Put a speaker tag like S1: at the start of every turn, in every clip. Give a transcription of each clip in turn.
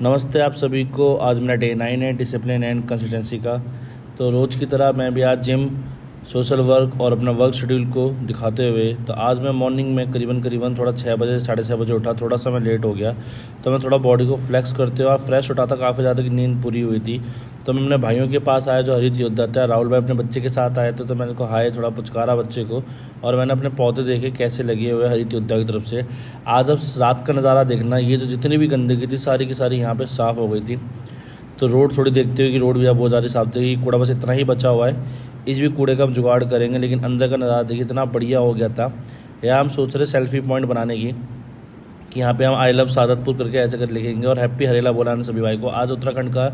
S1: नमस्ते आप सभी को। आज मेरा डे 9 है डिसिप्लिन एंड कंसिस्टेंसी का। तो रोज़ की तरह मैं भी आज जिम, सोशल वर्क और अपना वर्क शेड्यूल को दिखाते हुए तो आज मैं मॉर्निंग में करीबन थोड़ा 6 बजे 6:30 बजे उठा। थोड़ा सा मैं लेट हो गया तो मैं थोड़ा बॉडी को फ्लेक्स करते हुए फ्रेश उठा था। काफ़ी ज़्यादा की नींद पूरी हुई थी तो मैं अपने भाइयों के पास आया जो हरित योद्धा था। राहुल भाई अपने बच्चे के साथ आए थे तो मैंने को हाय थोड़ा पुचकारा बच्चे को और मैंने अपने पौधे देखे कैसे लगे हुए हरित योद्धा की तरफ से। आज अब रात का नज़ारा देखना, ये जो जितनी भी गंदगी थी सारी की सारी यहाँ पे साफ़ हो गई थी। तो रोड थोड़ी देखते हुए कि रोड भी अब बहुत ज़्यादा साफ थी, कूड़ा बस इतना ही बचा हुआ है। इस भी कूड़े का हम जुगाड़ करेंगे, लेकिन अंदर का नज़ारा देखिए इतना बढ़िया हो गया था। यहाँ हम सोच रहे सेल्फी पॉइंट बनाने की कि यहाँ पे हम आई लव सादतपुर करके ऐसे कर लिखेंगे और हैप्पी हरेला बोला है सभी भाई को। आज उत्तराखंड का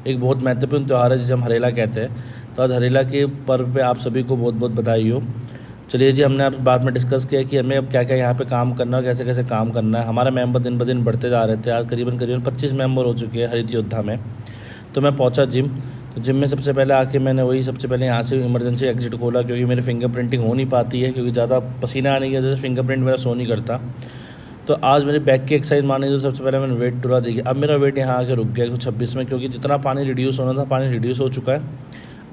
S1: एक बहुत महत्वपूर्ण त्यौहार है जिसे हम हरेला कहते हैं। तो आज हरेला के पर्व पे आप सभी को बहुत बहुत बधाई हो। चलिए जी, हमने अब बाद में डिस्कस किया कि हमें अब क्या क्या यहाँ पे काम करना है, कैसे कैसे काम करना है। हमारे मेंबर दिन ब दिन बढ़ते जा रहे थे। आज करीबन 25 मेंबर हो चुके हैं हरित योद्धा में। तो मैं पहुँचा जिम। तो जिम में सबसे पहले आके मैंने सबसे पहले यहाँ से इमरजेंसी एग्जिट खोला क्योंकि मेरी फिंगरप्रिंटिंग हो नहीं पाती है, क्योंकि ज़्यादा पसीना आने की वजह से फिंगरप्रिंट मेरा शो नहीं करता। तो आज मेरे बैक की एक्सरसाइज मानी तो सबसे पहले मैंने वेट टूरा देखिए। अब मेरा वेट यहाँ आके रुक गया 126 में, क्योंकि जितना पानी रिड्यूस होना था पानी रिड्यूस हो चुका है।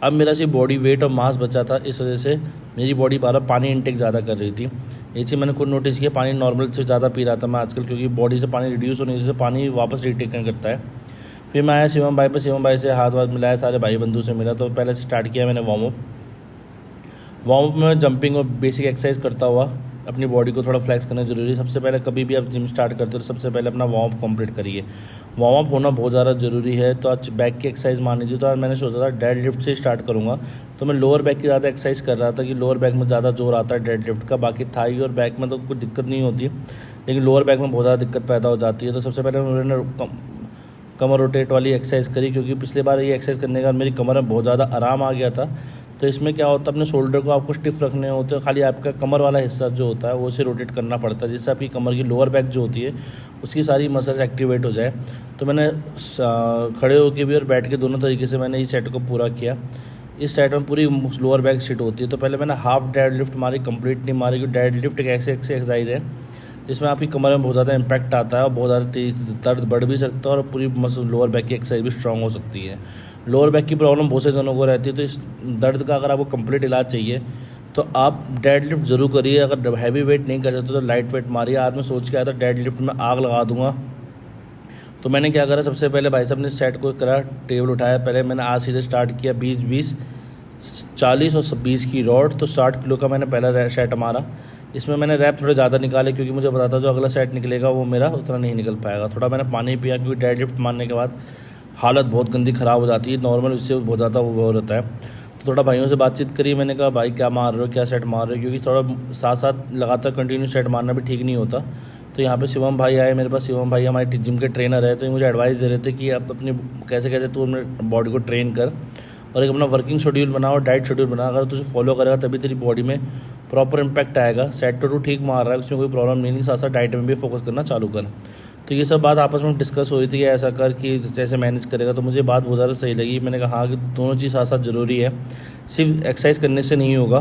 S1: अब मेरा सिर्फ बॉडी वेट और मास बचा था, इस वजह से मेरी बॉडी बारह पानी इंटेक ज़्यादा कर रही थी। ये चीज़ मैंने खुद नोटिस किया। पानी नॉर्मल से ज़्यादा पी रहा था मैं आजकल, क्योंकि बॉडी से पानी रिड्यूस होने से पानी वापस रिटेक करता है। फिर मैं आया शिवम भाई पे, शिवम भाई से हाथ मिलाया, सारे भाई बंधु से मिला। तो पहले से स्टार्ट किया मैंने वार्म अप में जंपिंग और बेसिक एक्सरसाइज करता हुआ अपनी बॉडी को थोड़ा फ्लेक्स करना जरूरी है। सबसे पहले कभी भी आप जिम स्टार्ट करते हो तो सबसे पहले अपना वार्म अप कंप्लीट करिए। वार्म अप होना बहुत ज़्यादा ज़रूरी है। तो आज बैक की एक्सरसाइज मान लीजिए, तो आज मैंने सोचा था डेड लिफ्ट से स्टार्ट करूँगा। तो मैं लोअर बैक की ज़्यादा एक्सरसाइज कर रहा था कि लोअर बैक में ज़्यादा जोर आता है डेड लिफ्ट का। बाकी थाई और बैक में तो कोई दिक्कत नहीं होती, लेकिन लोअर बैक में बहुत ज़्यादा दिक्कत पैदा हो जाती है। तो सबसे पहले मैंने कमर रोटेट वाली एक्सरसाइज करी, क्योंकि पिछले बार ये एक्सरसाइज करने के बाद मेरी कमर में बहुत ज़्यादा आराम आ गया था। तो इसमें क्या होता है, अपने शोल्डर को आपको स्टिफ रखने होते हैं, खाली आपका कमर वाला हिस्सा जो होता है वो उसे रोटेट करना पड़ता है, जिससे आपकी कमर की लोअर बैक जो होती है उसकी सारी मसल्स एक्टिवेट हो जाए। तो मैंने खड़े होकर भी और बैठ के दोनों तरीके से मैंने इस सेट को पूरा किया। इस सेट में पूरी लोअर बैक सीट होती है। तो पहले मैंने हाफ डेड लिफ्ट मारी, कंप्लीट नहीं मारी, क्योंकि डेड लिफ्ट एक ऐसी एक्सरसाइज है जिसमें आपकी कमर में बहुत ज़्यादा इम्पैक्ट आता है और बहुत ज़्यादा तेज दर्द बढ़ भी सकता है और पूरी मसल लोअर बैक की एक्सरसाइज भी स्ट्रांग हो सकती है। लोअर बैक की प्रॉब्लम बहुत से जनों को रहती है, तो इस दर्द का अगर आपको कंप्लीट इलाज चाहिए तो आप डेड लिफ्ट ज़रूर करिए। अगर हैवी वेट नहीं कर सकते तो लाइट वेट मारिए। आज मैं सोच के आया था डेड लिफ्ट में आग लगा दूंगा। तो मैंने क्या करा, सबसे पहले भाई साहब ने सेट को करा, टेबल उठाया। पहले मैंने आज सीधे स्टार्ट किया 20-20 40 और 20 की रॉड। तो 60 किलो का मैंने पहला सेट मारा। इसमें मैंने रैप थोड़े ज़्यादा निकाले, क्योंकि मुझे पता था जो अगला सेट निकलेगा वो मेरा उतना नहीं निकल पाएगा। थोड़ा मैंने पानी पिया, क्योंकि डेड लिफ्ट मारने के बाद हालत बहुत गंदी ख़राब हो जाती है, नॉर्मल इससे बहुत ज़्यादा वो रहता है। तो थोड़ा भाइयों से बातचीत करी। मैंने कहा भाई क्या मार रहे हो, क्या सेट मार रहे हो, क्योंकि थोड़ा साथ साथ लगातार कंटिन्यू सेट मारना भी ठीक नहीं होता। तो यहाँ पे शिवम भाई आए मेरे पास। शिवम भाई हमारे जिम के ट्रेनर है, तो मुझे एडवाइस दे रहे थे कि आप अपनी कैसे कैसे तू अपने बॉडी को ट्रेन कर और एक अपना वर्किंग शेड्यूल बनाओ, डाइट शेड्यूल बना। अगर तुझे फॉलो करेगा तभी तेरी बॉडी में प्रॉपर इंपैक्ट आएगा। सेट तो ठीक मार रहा है, उसमें कोई प्रॉब्लम नहीं, साथ साथ डाइट में भी फोकस करना चालू कर। तो ये सब बात आपस में डिस्कस हुई थी कि ऐसा कर कि जैसे मैनेज करेगा। तो मुझे बात बहुत ज़्यादा सही लगी। मैंने कहा हाँ कि दोनों चीज़ साथ साथ ज़रूरी है, सिर्फ एक्सरसाइज करने से नहीं होगा।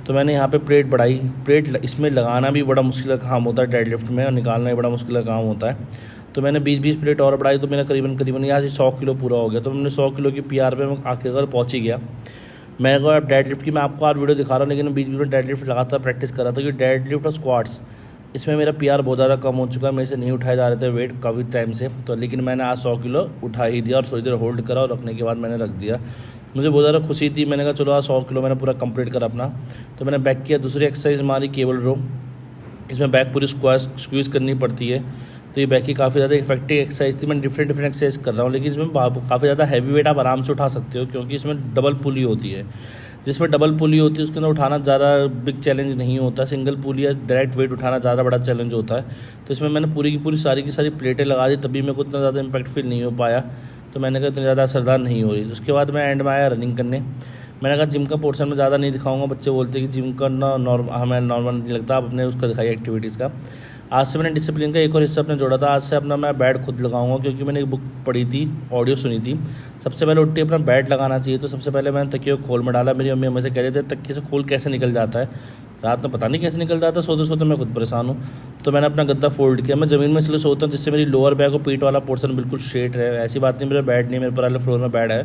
S1: तो मैंने यहाँ पे प्लेट बढ़ाई। प्लेट इसमें लगाना भी बड़ा मुश्किल काम होता है डेड लिफ्ट में, और निकालना भी बड़ा मुश्किल काम होता है। तो मैंने 20-20 प्लेट और बढ़ाई, तो मेरा करीबन यहाँ से 100 किलो पूरा हो गया। तो मैंने 100 किलो की PR पे मैं आखिरकार पहुँच ही गया। मैं को डेड लिफ्ट की मैं आपको आज वीडियो दिखा रहा हूँ, लेकिन 20 में डेड लिफ्ट लगातार प्रैक्टिस कर रहा था, क्योंकि डेड लिफ्ट और स्क्वाट्स इसमें मेरा PR बहुत ज़्यादा कम हो चुका है। मेरे से नहीं उठाए जा रहे थे वेट काफ़ी टाइम से। तो लेकिन मैंने आज 100 किलो उठा ही दिया और थोड़ी देर होल्ड करा और रखने के बाद मैंने रख दिया। मुझे बहुत ज़्यादा खुशी थी। मैंने कहा चलो आज 100 किलो मैंने पूरा कंप्लीट करा अपना। तो मैंने बैक किया, दूसरी एक्सरसाइज मारी केबल रो। इसमें बैक पूरी स्क्वीज़ करनी पड़ती है। तो ये बैक की काफ़ी ज़्यादा इफेक्टिव एक्सरसाइज थी। मैं डिफरेंट एक्सरसाइज कर रहा हूँ, लेकिन इसमें काफ़ी ज़्यादा हैवी वेट आप आराम से उठा सकते हो, क्योंकि इसमें डबल पुली होती है। जिसमें डबल पुली होती है उसके अंदर उठाना ज़्यादा बिग चैलेंज नहीं होता। सिंगल पुली या डायरेक्ट वेट उठाना ज़्यादा बड़ा चैलेंज होता है। तो इसमें मैंने पूरी की पूरी सारी की सारी प्लेटें लगा दी, तभी मेरे को इतना ज़्यादा इम्पैक्ट फील नहीं हो पाया। तो मैंने कहा इतनी ज़्यादा असरदार नहीं हो रही। तो उसके बाद मैं एंड में आया रनिंग करने। मैंने कहा जिम का पोर्शन में ज़्यादा नहीं दिखाऊंगा, बच्चे बोलते हैं कि जिम का ना हमें नॉर्मल नहीं लगता, आप अपने उसका दिखाइए एक्टिविटीज़ का। आज से मैंने डिसिप्लिन का एक और हिस्सा अपने जोड़ा था। आज से अपना मैं बैट खुद लगाऊंगा, क्योंकि मैंने एक बुक पढ़ी थी, ऑडियो सुनी थी। सबसे पहले उठ के अपना बैट लगाना चाहिए। तो सबसे पहले मैंने तकिए को खोल में डाला। मेरी मम्मी हमें से कह रहे थे तकिए से खोल कैसे निकल जाता है, रात में पता नहीं कैसे निकल जाता है, सोते सोते मैं खुद परेशान हूँ। तो मैंने अपना गद्दा फोल्ड किया। मैं ज़मीन में इसलिए सोता हूँ जिससे मेरी लोअर बैक और पीठ वाला पोर्शन बिल्कुल स्ट्रेट रहे। ऐसी बात नहीं मेरा बेड नहीं, मेरे ऊपर वाले फ्लोर में बेड है,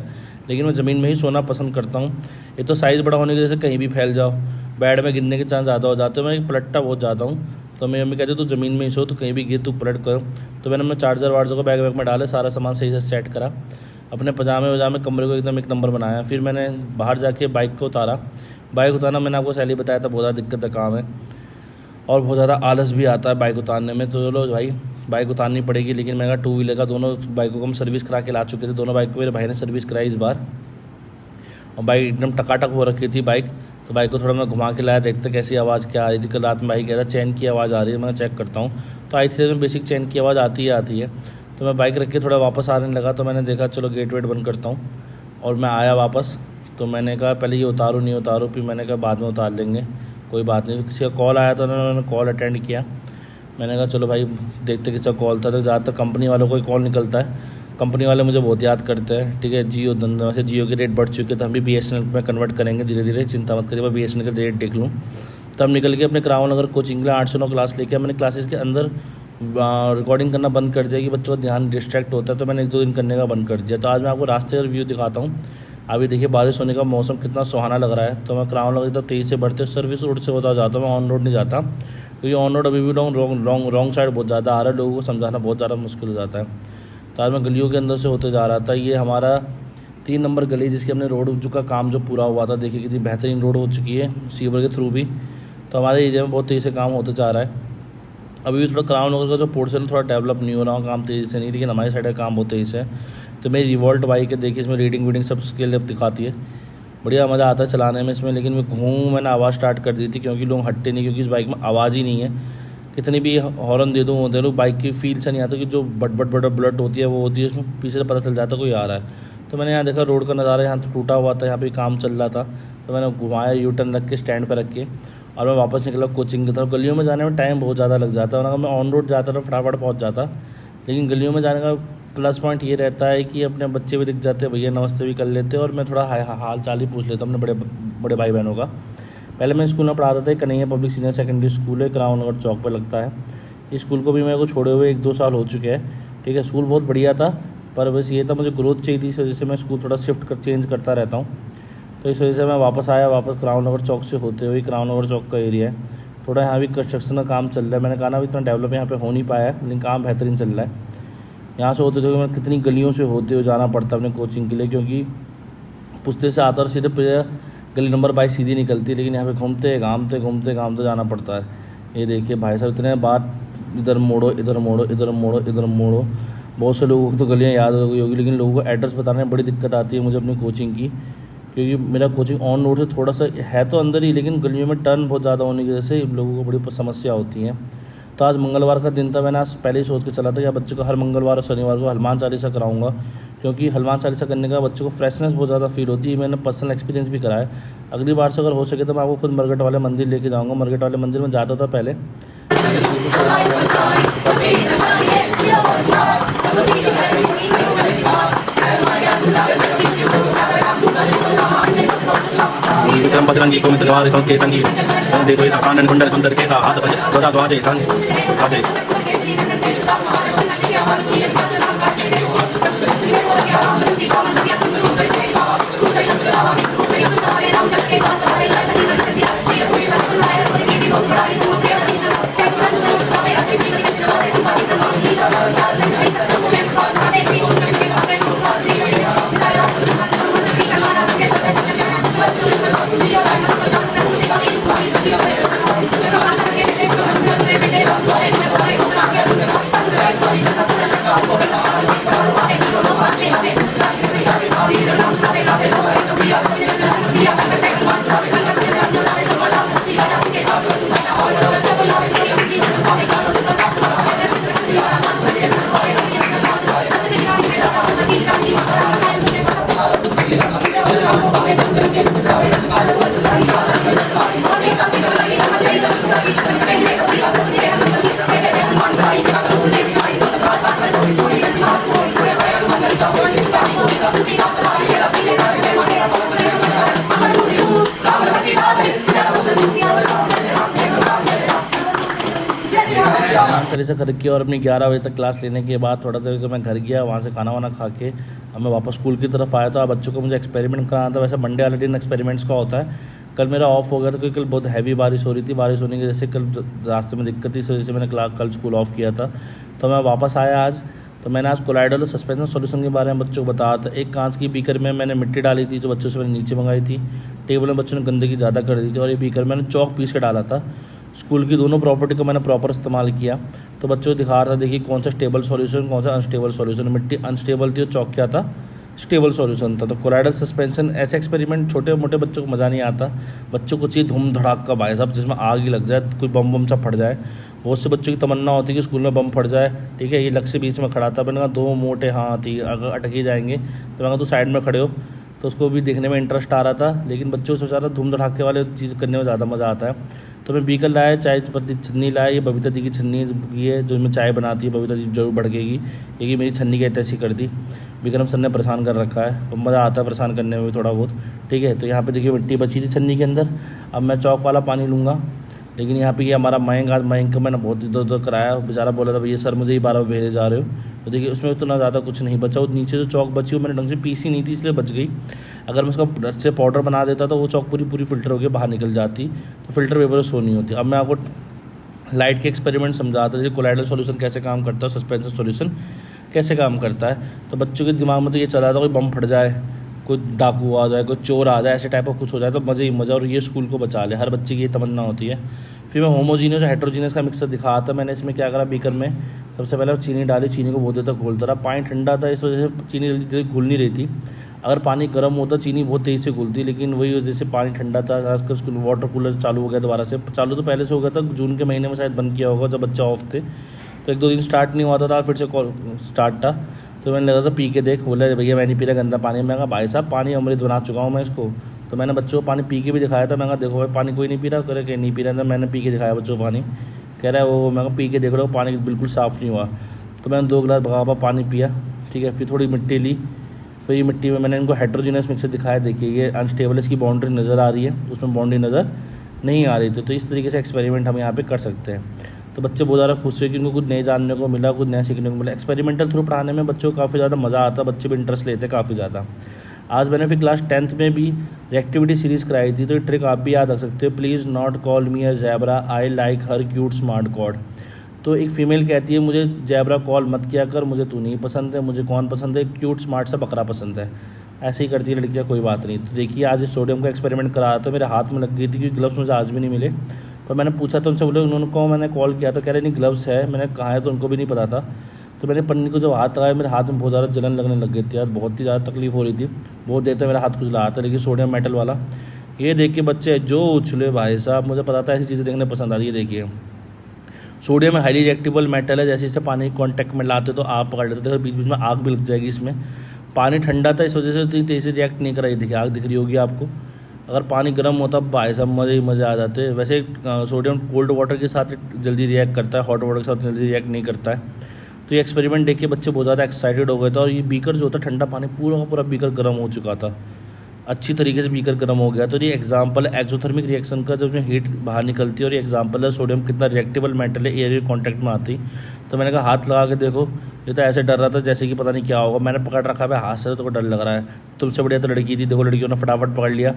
S1: लेकिन मैं ज़मीन में ही सोना पसंद करता हूँ। एक तो साइज़ बड़ा होने की वजह से कहीं भी फैल जाओ, बेड में गिरने के चांस ज़्यादा हो जाते हैं। मैं पलटता बहुत ज़्यादा हूँ, तो मेरी मम्मी कहती तू ज़मीन में ही सो, तो कहीं भी गिर तू पलट कर। तो मैंने अपने चार्जर वार्जर को बैग में डाले, सारा सामान सही से सेट करा, अपने पजामे वजामे कमरे को एकदम एक नंबर बनाया। फिर मैंने बाहर जाके बाइक को उतारा। बाइक उतारना मैंने आपको पहले बताया था, बहुत ज़्यादा दिक्कत का काम है और बहुत ज़्यादा आलस भी आता है बाइक उतारने में। तो चलो भाई बाइक उतारनी पड़ेगी। लेकिन मैंने टू व्हीलर का दोनों बाइकों को हम सर्विस करा के ला चुके थे। दोनों बाइक को मेरे भाई ने सर्विस कराई इस बार, और बाइक एकदम टकाटक हो रखी थी बाइक। तो बाइक को थोड़ा मैं घुमा के लाया, देखते कैसी आवाज़ क्या आ रही थी। कल रात में बाइक कह रहा चैन की आवाज़ आ रही है, मैं चेक करता हूँ। तो i3 में बेसिक चैन की आवाज़ आती है। तो मैं बाइक रख के थोड़ा वापस आने लगा, तो मैंने देखा चलो गेट वेट बंद करता हूँ, और मैं आया वापस। तो मैंने कहा पहले ये उतारूँ नहीं उतारूँ, फिर मैंने कहा बाद में उतार लेंगे, कोई बात नहीं। किसी का कॉल आया तो मैंने कॉल अटेंड किया। मैंने कहा चलो भाई देखते किसका कॉल था। तो ज़्यादातर कंपनी वालों को ही कॉल निकलता है, कंपनी वाले मुझे बहुत याद करते हैं। ठीक है, जियो धंधा, वैसे जियो के रेट बढ़ चुके हैं, तो हम भी BSNL में कन्वर्ट करेंगे धीरे धीरे, चिंता मत करिए। मैं BSNL के रेट देख लूँ। तो हम निकल के अपने क्राउन नगर कोचिंग के लिए 8 से 9 क्लास लेके मैंने क्लासेस के अंदर रिकॉर्डिंग करना बंद कर दिया कि बच्चों का ध्यान डिस्ट्रैक्ट होता है। तो मैंने 1-2 दिन करने का बंद कर दिया। तो आज मैं आपको रास्ते का रिव्यू दिखाता हूँ। अभी देखिए बारिश होने का मौसम कितना सुहाना लग रहा है। तो मैं क्राउन नगर तो तेज़ से बढ़ते सर्विस रोड से होता जाता हूँ, मैं ऑन रोड नहीं जाता, क्योंकि ऑन रोड अभी भी रॉन्ग साइड बहुत ज़्यादा आ रहा है, लोगों को समझाना बहुत ज़्यादा मुश्किल हो जाता है। तो आज मैं गलियों के अंदर से होते जा रहा था। ये हमारा 3 नंबर गली, जिसकी हमने रोड का काम जो पूरा हुआ था, देखिए कितनी बेहतरीन रोड हो चुकी है सीवर के थ्रू भी। तो हमारे एरिया में बहुत तेज़ी से काम होते जा रहा है। अभी भी थोड़ा क्राउन नगर का जो पोर्शन है थोड़ा डेवलप नहीं हो रहा, काम तेज़ी से नहीं, लेकिन हमारी साइड का काम बहुत तेज़ी से है। तो मेरी रिवॉल्ट बाइक है, देखिए इसमें रीडिंग वीडिंग सब स्केल अब दिखाती है, बढ़िया मज़ा आता है चलाने में इसमें। लेकिन मैंने आवाज़ स्टार्ट कर दी थी, क्योंकि लोग हटते नहीं, क्योंकि इस बाइक में आवाज़ ही नहीं है। कितनी भी हॉर्न दे दूँ होते लोग, बाइक की फील से नहीं आता कि जो बट ब्लड होती है वो होती है, उसमें पीछे से पता चल जाता कोई आ रहा है। तो मैंने यहाँ देखा रोड का नज़ारा, यहाँ तो टूटा हुआ था, यहाँ पे काम चल रहा था। तो मैंने घुमाया U-टर्न रख के स्टैंड पर रख के, और मैं वापस निकला कोचिंग की तरफ। गलियों में जाने में टाइम बहुत ज़्यादा लग जाता है, और अगर मैं ऑन रोड जाता तो फटाफट पहुँच जाता। लेकिन गलियों में जाने का प्लस पॉइंट ये रहता है कि अपने बच्चे भी दिख जाते हैं, भैया नमस्ते भी कर लेते हैं, और मैं थोड़ा हाल चाल ही पूछ लेता हूँ अपने बड़े भाई बहनों का। पहले मैं स्कूल में पढ़ाता था, Kanhaiya public senior secondary school है, क्राउन नगर चौक पर लगता है। इस स्कूल को भी मेरे को छोड़े हुए 1-2 साल हो चुके हैं। ठीक है, स्कूल बहुत बढ़िया था, पर बस ये था मुझे ग्रोथ चाहिए थी, इस वजह से मैं स्कूल थोड़ा चेंज करता रहता हूँ। तो इस वजह से मैं वापस आया, वापस क्राउन नगर चौक से होते हुए, क्राउन नगर चौक का एरिया है, थोड़ा यहाँ भी कंस्ट्रक्शन का काम चल रहा है। मैंने कहा ना, इतना डेवलप यहाँ पे हो नहीं पाया है, लेकिन काम बेहतरीन चल रहा है। यहाँ से होते हुए मैं कितनी गलियों से होते हुए जाना पड़ता है अपने कोचिंग के लिए, क्योंकि पुश्ते से आता और सीधे गली नंबर 22 सीधी निकलती है, लेकिन यहाँ पे घूमते घामते जाना पड़ता है। ये देखिए भाई साहब इतने बार इधर मोड़ो इधर मोड़ो इधर मोड़ो इधर मोड़ो। बहुत से लोगों को तो गलियाँ याद हो गई होगी, लेकिन लोगों को एड्रेस बताने में बड़ी दिक्कत आती है मुझे अपनी कोचिंग की, क्योंकि मेरा कोचिंग ऑन रोड से थोड़ा सा है तो अंदर ही, लेकिन गलियों में टर्न बहुत ज़्यादा होने की वजह से लोगों को बड़ी समस्या होती है। तो आज मंगलवार का दिन था, मैंने आज पहले ही सोच के चला था कि बच्चों को हर मंगलवार और शनिवार को हनुमान चालीसा कराऊंगा, क्योंकि हनुमान चालीसा करने का बच्चों को फ्रेशनेस बहुत ज़्यादा फील होती है। मैंने पर्सनल एक्सपीरियंस भी करा है। अगली बार से अगर हो सके तो मैं आपको खुद मरघट वाले मंदिर लेके जाऊँगा। मरघट वाले मंदिर में जाता था पहले। विक्रम बजरंगी को मित्रवार के संगी देखो ऐसा कानन कुंडल कुंदर कैसा हाथ बज ध्वजा ध्वजे धन ध्वजे
S2: What
S1: से घर किया और अपनी 11 बजे तक क्लास लेने के बाद थोड़ा देर मैं घर गया, वहाँ से खाना वाना खा के अब मैं वापस स्कूल की तरफ आया। तो अब बच्चों को मुझे एक्सपेरिमेंट कराना था। वैसे मंडे वाले दिन एक्सपेरिमेंट्स का होता है। कल मेरा ऑफ हो गया था क्योंकि कल बहुत हैवी बारिश हो रही थी। बारिश होने की वजह से कल रास्ते में दिक्कत थी, इस वजह से मैंने कल स्कूल ऑफ किया था। तो मैं वापस आया आज, तो मैंने आज कोलाइडल और सस्पेंशन सॉल्यूशन के बारे में बच्चों को बताया था। एक कांच की बीकर में मैंने मिट्टी डाली थी जो बच्चों से मैंने नीचे मंगाई थी। टेबल में बच्चों ने गंदगी ज़्यादा कर दी थी और ये बीकर मैंने चौक पीस के डाला था। स्कूल की दोनों प्रॉपर्टी को मैंने प्रॉपर इस्तेमाल किया। तो बच्चों को दिखा रहा था, देखिए कौन सा स्टेबल सॉल्यूशन, कौन सा अनस्टेबल सॉल्यूशन। मिट्टी अनस्टेबल थी और चौक क्या था, स्टेबल सॉल्यूशन था। तो कोलाइडल सस्पेंशन ऐसे एक्सपेरिमेंट छोटे मोटे बच्चों को मज़ा नहीं आता। बच्चों को चाहिए धूम धड़ाक का भाई साहब, जिसमें आग ही लग जाए, कोई बम बम सा फट जाए। बहुत से बच्चों की तमन्ना होती है कि स्कूल में बम फट जाए। ठीक है, ये लक्ष्य बीच में खड़ा था। मैंने कहा 2 मोटे हाथ ही अगर अटक ही जाएंगे, तो मैंने कहा तू साइड में खड़े हो। तो उसको भी देखने में इंटरेस्ट आ रहा था, लेकिन बच्चों से ज़्यादा धूम धड़ाके वाले चीज़ करने में ज़्यादा मज़ा आता है। तो मैं बीकर लाया, चाय पत्ती छन्नी लाया। ये बबीता दी की छन्नी है जो मैं चाय बनाती है, बबीता दी जरूर भड़केगी। ये मेरी छन्नी की ऐसी कर दी। विक्रम सर ने परेशान कर रखा है, तो मज़ा आता है परेशान करने में भी थोड़ा बहुत। ठीक है, तो यहाँ पे देखिए मिट्टी बची थी छन्नी के अंदर। अब मैं चौक वाला पानी लूँगा, लेकिन यहाँ पे ये हमारा मयंक को मैंने बहुत इधर उधर कराया। बेचारा बोला था भैया सर मुझे ही 12 भेजे जा रहे हो। तो देखिए उसमें उतना ज़्यादा कुछ नहीं बचा। वो नीचे जो चौक बची वो मैंने ढंग से पीसी नहीं थी, इसलिए बच गई। अगर मैं उसका अच्छे पाउडर बना देता तो वो चौक पूरी फ़िल्टर होकर बाहर निकल जाती, तो फ़िल्टर पेपर सो नहीं होती। अब मैं आपको लाइट के एक्सपेरिमेंट समझाता है, कोलाइडल सॉल्यूशन कैसे काम करता है, सस्पेंशन सॉल्यूशन कैसे काम करता है। तो बच्चों के दिमाग में तो ये चला था कोई बम फट जाए, कोई डाकू आ जाए, कोई चोर आ जाए, ऐसे टाइप का कुछ हो जाए तो मज़े ही मज़ा, और ये स्कूल को बचा ले। हर बच्चे की ये तमन्ना होती है। फिर मैं होमोजीनियस और हेट्रोजीनियस का मिक्सर दिखाया था। मैंने इसमें क्या करा, बीकर में सबसे पहले चीनी डाली। चीनी को बहुत देर तक घोलता रहा। पानी ठंडा था, इस वजह से चीनी जल्दी जल्दी घुल नहीं रही थी। अगर पानी गर्म होता चीनी बहुत तेज़ी से घुलती, लेकिन वही वजह से पानी ठंडा था। खासकर उसको वाटर कूलर चालू हो गया दोबारा से। चालू तो पहले से हो गया था, जून के महीने में शायद बंद किया होगा जब बच्चा ऑफ थे। तो 1-2 दिन स्टार्ट नहीं हुआ था, फिर से स्टार्ट था। तो मैंने लगा था पी के देख, बोला भैया मैं नहीं पी रहा गंदा पानी। मैं कहा भाई साहब पानी अमृत बना चुका हूँ मैं इसको। तो मैंने बच्चों को पानी पी के भी दिखाया था। मैं कहा देखो भाई पानी कोई नहीं पी रहा, करे कि नहीं पी रहा था। मैंने पी के दिखाया बच्चों को पानी, कह रहा है वो। मैं कहा पी के देख रहा हूँ पानी बिल्कुल साफ़ नहीं हुआ। तो मैंने 2 गिलास भगा पानी पिया। ठीक है, फिर थोड़ी मिट्टी ली। फिर ये मिट्टी में मैंने इनको हेट्रोजीनियस मिक्सर दिखाया। देखिए ये अनस्टेबल, इसकी बाउंड्री नज़र आ रही है, उसमें बाउंड्री नज़र नहीं आ रही थी। तो इस तरीके से एक्सपेरिमेंट हम यहाँ पे कर सकते हैं। तो बच्चे बहुत ज़्यादा खुश हुए कि उनको कुछ नए जानने को मिला, कुछ नया सीखने को मिला। एक्सपेरिमेंटल थ्रू पढ़ाने में बच्चों को काफ़ी ज़्यादा मज़ा आता, बच्चे भी इंटरेस्ट लेते काफ़ी ज़्यादा। आज मैंने फिर क्लास 10th में भी एक्टिविटी सीरीज़ कराई थी। तो ये ट्रिक आप भी याद रख सकते हो। Please not call me a zebra, I like her cute smart cod. तो एक फ़ीमेल कहती है मुझे ज़ेब्रा कॉल मत किया कर, मुझे तू नहीं पसंद है, मुझे कौन पसंद है, क्यूट स्मार्ट सा बकरा पसंद है। ऐसे ही करती है लड़कियाँ, कोई बात नहीं। तो देखिए आज इस सोडियम का एक्सपेरिमेंट करा रहा था, मेरे हाथ में लग गई थी क्योंकि ग्लव्स मुझे आज भी नहीं मिले। पर मैंने पूछा तो उनसे, बोले उन्होंने को मैंने कॉल किया तो कह रहे नहीं ग्लव्स है। मैंने कहा है तो उनको भी नहीं पता था। तो मैंने पन्नी को जब हाथ लगाया मेरे हाथ में बहुत ज़्यादा जलन लगने लग गई थी यार, बहुत ही ज़्यादा तकलीफ़ हो रही थी। बहुत देर तक मेरा हाथ खुजला रहा था। लेकिन सोडियम मेटल वाला ये देख के बच्चे जो उछले भाई साहब, मुझे पता था ऐसी चीज़ें देखने पसंद आ रही है। देखिए सोडियम हाईली रिएक्टेबल मेटल है, जैसे जैसे पानी कॉन्टैक्ट में लाते तो आग पकड़ लेते हैं, बीच बीच में आग भी लग जाएगी इसमें। पानी ठंडा था इस वजह से इतनी तेज़ी से रिएक्ट नहीं कराई। देखिए आग दिख रही होगी आपको। अगर पानी गर्म होता भाई साहब मज़े ही मज़े आ जाते। वैसे सोडियम कोल्ड वाटर के साथ जल्दी रिएक्ट करता है, हॉट वाटर के साथ जल्दी रिएक्ट नहीं करता है। तो ये एक्सपेरिमेंट देख के बच्चे बहुत ज़्यादा एक्साइटेड हो गए थे। और ये बीकर जो था ठंडा पानी पूरा का पूरा बीकर गर्म हो चुका था, अच्छी तरीके से बीकर गर्म हो गया। तो ये एग्जांपल एक्सोथर्मिक रिएक्शन का, जब हीट बाहर निकलती है। और ये एग्जांपल है सोडियम कितना रिएक्टेबल मेटल है, एयर कॉन्टैक्ट में आती। तो मैंने कहा हाथ लगा के देखो। ये तो ऐसे डर रहा था जैसे कि पता नहीं क्या होगा। मैंने पकड़ रखा है हाथ से, तो डर लग रहा है। तुमसे बढ़िया तो लड़की थी, देखो लड़कियों ने फटाफट पकड़ लिया।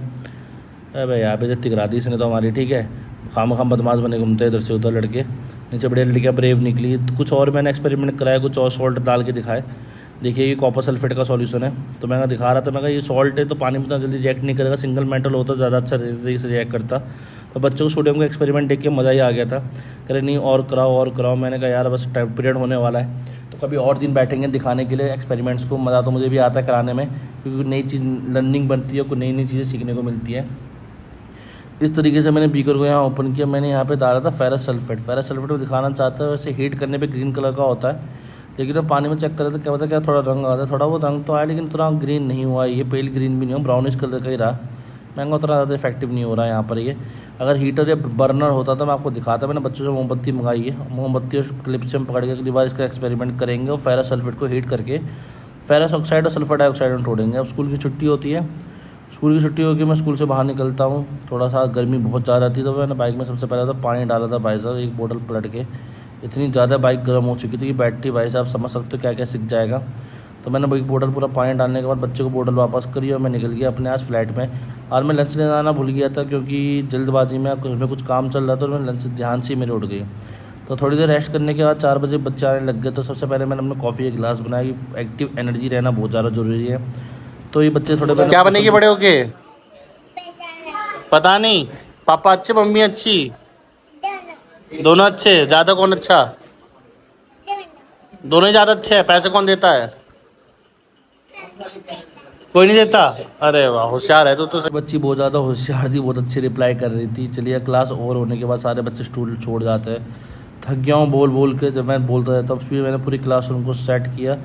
S1: अरे यहाँ पे बेइज्जती करा दी इसने तो हमारी। ठीक है, खाम बदमाश बने घूमते इधर से उधर लड़के। नीचे बढ़िया लड़कियाँ ब्रेव निकली। तो कुछ और मैंने एक्सपेरिमेंट कराया, कुछ और सॉल्ट डाल के दिखाए। देखिए ये कॉपर सल्फेट का सॉल्यूशन है। तो मैं दिखा रहा था, मैं ये सॉल्ट है तो पानी में इतना जल्दी रिएक्ट नहीं करेगा, सिंगल मेटल होता ज़्यादा अच्छा तरीके से रिएक्ट करता। तो बच्चों को सोडियम का एक्सपेरिमेंट देख के मज़ा ही आ गया था। कह रहे नहीं और कराओ और कराओ। मैंने कहा यार बस टाइम पीरियड होने वाला है, तो कभी और दिन बैठेंगे दिखाने के लिए एक्सपेरिमेंट्स को। मज़ा तो मुझे भी आता है कराने में, क्योंकि नई चीज़ लर्निंग बनती है, कुछ नई नई चीज़ें सीखने को मिलती है। इस तरीके से मैंने बीकर को यहाँ ओपन किया। मैंने यहाँ पे डाला था फेरस सल्फेट। फेरस सल्फेट को दिखाना चाहता है, वैसे हीट करने पे ग्रीन कलर का होता है, लेकिन मैं पानी में चेक कर रहा था क्या पता क्या थोड़ा रंग आता है। थोड़ा वो रंग तो आया लेकिन उतना ग्रीन नहीं हुआ। ये पेल ग्रीन भी नहीं हो, ब्राउनिश कलर का ही रहा। महंगा उतना ज़्यादा इफेक्टिव नहीं हो रहा है यहाँ पर। ये अगर हीटर या बर्नर होता तो मैं आपको दिखाता। मैंने बच्चों से मोमबत्ती मंगाई है, मोमबत्ती और क्लिप से हम पकड़ के अगली बार इसका एक्सपेरिमेंट करेंगे। और फेरस सल्फेट को हीट करके फेरस ऑक्साइड और सल्फर डाइऑक्साइड में छोड़ेंगे। अब स्कूल की छुट्टी होती है, स्कूल की छुट्टी होगी, मैं स्कूल से बाहर निकलता हूँ। थोड़ा सा गर्मी बहुत ज़्यादा थी, तो मैंने बाइक में सबसे पहले तो पानी डाला था भाई साहब, एक बोतल पलट के। इतनी ज़्यादा बाइक गर्म हो चुकी थी कि बैटरी भाई साहब समझ सकते हो क्या क्या सीख जाएगा। तो मैंने बाइक बोतल पूरा पानी डालने के बाद बच्चे को बोतल वापस करी और मैं निकल गया अपने आज फ्लैट में। और मैं लंच लेने आना भूल गया था क्योंकि जल्दबाजी में कुछ काम चल रहा था, और मैं लंच ध्यान से ही मेरे उठ गई। तो थोड़ी देर रेस्ट करने के बाद 4 बजे बच्चे आने लग गए। तो सबसे पहले मैंने अपने कॉफ़ी का गिलास बनाया कि एक्टिव एनर्जी रहना बहुत ज़्यादा ज़रूरी है। तो ये बच्चे थोड़े
S2: क्या बनेगी बड़े होके? पता नहीं। पापा अच्छे, मम्मी अच्छी, दोनों अच्छे? ज्यादा कौन अच्छा? दोनों ही ज्यादा अच्छे हैं। पैसे कौन देता है? कोई नहीं देता। अरे वाह, होशियार है तो
S1: बच्ची बहुत ज़्यादा होशियार थी, बहुत अच्छी रिप्लाई कर रही थी। चलिए क्लास ओवर होने के बाद सारे बच्चे स्टूल छोड़ जाते हैं। थक गया हूँ बोल बोल के, जब मैं बोलता रहता हूँ। फिर मैंने पूरी क्लासरूम को सेट किया।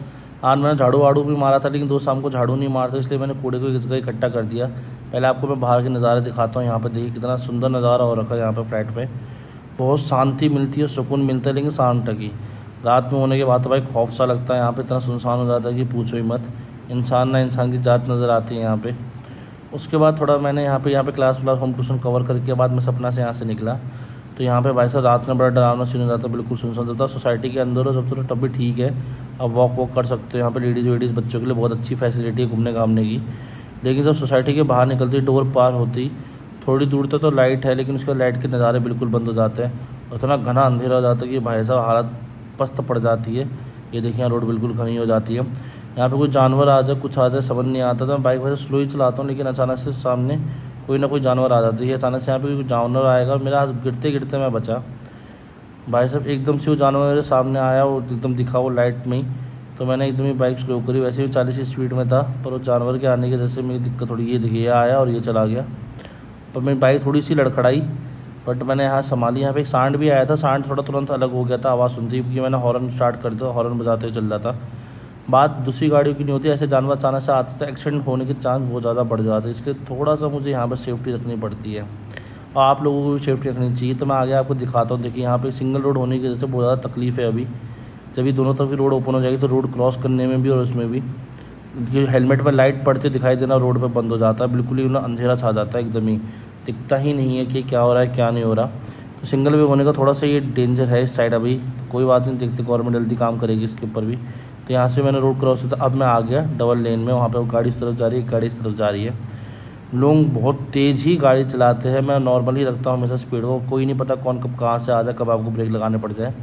S1: आज मैंने झाड़ू वाड़ू भी मारा था, लेकिन दोस्त शाम को झाड़ू नहीं मारता, इसलिए मैंने कूड़े को एक जगह इकट्ठा कर दिया। पहले आपको मैं बाहर के नज़ारे दिखाता हूँ। यहाँ पर देखिए कितना सुंदर नज़ारा हो रखा है। यहाँ पर फ्लैट में बहुत शांति मिलती है, सुकून मिलता है, लेकिन शाम तक ही। रात में होने के बाद तो भाई खौफ सा लगता है। यहाँ पे इतना सुनसान हो जाता है कि पूछो ही मत। इंसान ना इंसान की जात नज़र आती है यहाँ पे। उसके बाद थोड़ा मैंने यहाँ पे क्लास होम ट्यूशन कवर करके के बाद मैं सपना से यहाँ से निकला। तो यहाँ पे भाई साहब रात में बड़ा डरावना सीन हो जाता है, बिल्कुल सुनसान जब तक सोसाइटी के अंदर हो जब तब भी ठीक है, अब वॉक कर सकते हो। यहाँ पे लेडीज़ वेडीज़ बच्चों के लिए बहुत अच्छी फैसिलिटी है घूमने घामने की। लेकिन जब सोसाइटी के बाहर निकलती, डोर पार होती थोड़ी दूर तक तो लाइट है, लेकिन उसके लाइट के नज़ारे बिल्कुल बंद हो जाते हैं और इतना घना अंधेरा हो जाता है कि भाई साहब हालत पस्त पड़ जाती है। ये देखिए रोड बिल्कुल घनी हो जाती है। यहाँ पे कोई जानवर आ जाए, कुछ आ जाए, समझ नहीं आता। तो मैं बाइक वैसे स्लो ही चलाता हूँ, लेकिन अचानक से सामने कोई ना कोई जानवर आ जाती है। अचानक से यहाँ पे कोई जानवर आएगा, मेरा हाथ गिरते गिरते मैं बचा। भाई साहब एकदम से वो जानवर मेरे सामने आया, वो एकदम दिखा वो लाइट में ही। तो मैंने एकदम ही बाइक स्लो करी, वैसे भी 40 की स्पीड में था, पर वो जानवर के आने की वजह से मेरी दिक्कत थोड़ी ये दिखी, ये आया और ये चला गया। पर मेरी बाइक थोड़ी सी लड़खड़ाई, बट मैंने यहाँ संभाली। यहाँ पे एक सांड भी आया था, सांड थोड़ा तुरंत अलग हो गया था आवाज़ सुनती, क्योंकि मैंने हॉर्न स्टार्ट कर दिया, हॉर्न बजाते हुए चल रहा था। बात दूसरी गाड़ियों की नहीं होती, ऐसे जानवर अचानक से आते तो एक्सीडेंट होने के चांस बहुत ज़्यादा बढ़ जाते हैं, इसलिए थोड़ा सा मुझे यहाँ पर सेफ्टी रखनी पड़ती है और आप लोगों को भी सेफ्टी रखनी चाहिए। तो मैं आगे आपको दिखाता हूँ। देखिए यहाँ पे सिंगल रोड होने की वजह से बहुत ज़्यादा तकलीफ है अभी। जब ये दोनों तरफ की रोड ओपन हो जाएगी तो रोड क्रॉस करने में भी और उसमें भी हेलमेट में लाइट पड़ते दिखाई देना, रोड पर बंद हो जाता है, बिल्कुल ही अंधेरा छा जाता है, एकदम ही दिखता ही नहीं है कि क्या हो रहा है क्या नहीं हो रहा। तो सिंगल वे होने का थोड़ा सा ये डेंजर है इस साइड अभी। कोई बात नहीं, देखते गवर्नमेंट जल्दी काम करेगी इसके ऊपर भी। तो यहाँ से मैंने रोड क्रॉस किया था, अब मैं आ गया डबल लेन में। वहाँ पे गाड़ी इस तरफ जा रही है, गाड़ी इस तरफ जा रही है। लोग बहुत तेज़ ही गाड़ी चलाते हैं। मैं नॉर्मली रखता हूँ हमेशा स्पीड को, कोई नहीं पता कौन कब कहाँ से आ जाए, कब आपको ब्रेक लगाने पड़ जाए।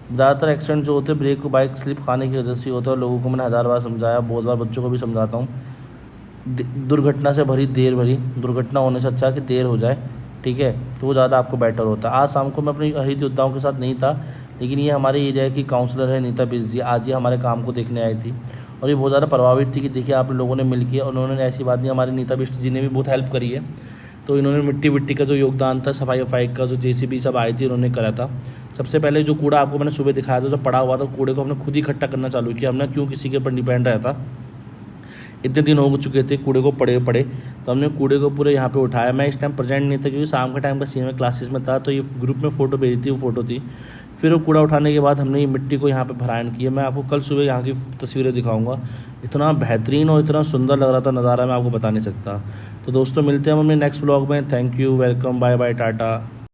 S1: ज़्यादातर एक्सीडेंट जो होते हैं ब्रेक को बाइक स्लिप खाने की वजह से होता है। लोगों को मैंने 1000 बार समझाया, बहुत बार बच्चों को भी समझाता हूँ। दुर्घटना से देर भरी दुर्घटना होने से अच्छा कि देर हो जाए, ठीक है, तो वो ज़्यादा आपको बेटर होता है। आज शाम को मैं अपनी अहित योद्धाओं के साथ नहीं था, लेकिन ये हमारे एरिया की काउंसलर है नीता बिज जी, आज ये हमारे काम को देखने आई थी और ये बहुत ज़्यादा प्रभावित थी कि देखिए आप लोगों ने मिल के, और उन्होंने ऐसी बात नहीं, हमारी नीता बिस्ट जी ने भी बहुत हेल्प करी है। तो इन्होंने मिट्टी का जो योगदान था, सफाई वफाई का जो JCB सब आई थी, उन्होंने करा था। सबसे पहले जो कूड़ा आपको मैंने सुबह दिखाया था, जो पड़ा हुआ था, कूड़े को हमने खुद ही इकट्ठा करना चालू किया। हमने क्यों किसी के ऊपर डिपेंड रहता, इतने दिन हो चुके थे कूड़े को पड़े, तो हमने कूड़े को पूरे यहाँ पे उठाया। मैं इस टाइम प्रेजेंट नहीं था क्योंकि शाम का टाइम का सीन में क्लासेस में था, तो ये ग्रुप में फ़ोटो भेजी थी, वो फ़ोटो थी। फिर वो कूड़ा उठाने के बाद हमने ये मिट्टी को यहाँ पे भरायन किया। मैं आपको कल सुबह यहाँ की तस्वीरें दिखाऊंगा। इतना बेहतरीन और इतना सुंदर लग रहा था नज़ारा, मैं आपको बता नहीं सकता। तो दोस्तों मिलते हैं हम अपने नेक्स्ट व्लॉग में। Thank you, welcome, bye bye, Tata.